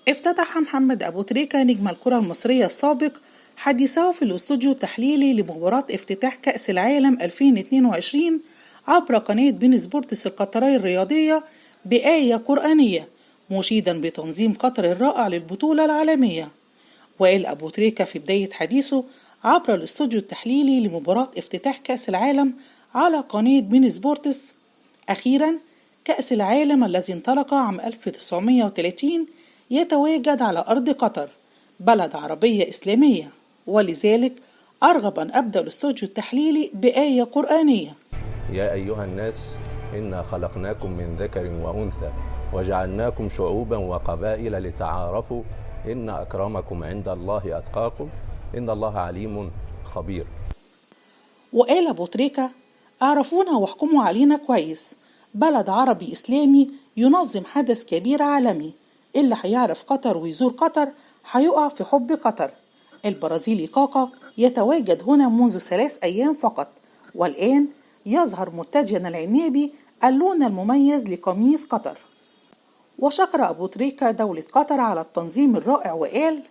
افتتح محمد أبو تريكة نجم الكرة المصرية السابق حديثه في الاستوديو التحليلي لمباراة افتتاح كأس العالم 2022 عبر قناة بين سبورتس القطرية الرياضية بآية قرآنية، مشيدا بتنظيم قطر الرائع للبطولة العالمية. وقال أبو تريكة في بداية حديثه عبر الاستوديو التحليلي لمباراة افتتاح كأس العالم على قناة بين سبورتس: أخيرا كأس العالم الذي انطلق عام 1930 يتواجد على أرض قطر، بلد عربية إسلامية، ولذلك أرغب أن أبدأ الاستوديو التحليلي بآية قرآنية. يا أيها الناس إنا خلقناكم من ذكر وأنثى وجعلناكم شعوبا وقبائل لتعارفوا إن أكرمكم عند الله أتقاكم إن الله عليم خبير. وقال أبو تريكة: اعرفونا واحكموا علينا كويس، بلد عربي إسلامي ينظم حدث كبير عالمي، اللي هيعرف قطر ويزور قطر هيقع في حب قطر. البرازيلي كاكا يتواجد هنا منذ 3 أيام فقط، والآن يظهر مرتديا العنابي اللون المميز لقميص قطر. وشكر أبو تريكة دولة قطر على التنظيم الرائع وقال: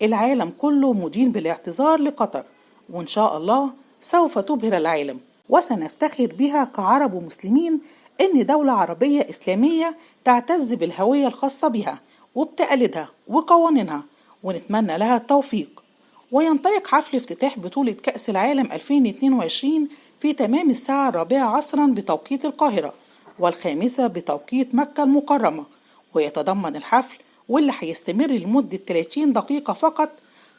العالم كله مدين بالاعتذار لقطر، وإن شاء الله سوف تبهر العالم، وسنفتخر بها كعرب ومسلمين إن دولة عربية إسلامية تعتز بالهوية الخاصة بها وبتقاليدها وقوانينها، ونتمنى لها التوفيق. وينطلق حفل افتتاح بطولة كأس العالم 2022 في تمام الساعة 4 عصرا بتوقيت القاهرة، والخامسة بتوقيت مكة المكرمة. ويتضمن الحفل، واللي هيستمر لمدة 30 دقيقة فقط،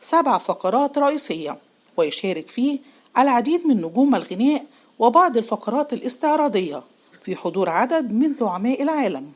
7 فقرات رئيسية، ويشارك فيه العديد من نجوم الغناء وبعض الفقرات الاستعراضية في حضور عدد من زعماء العالم.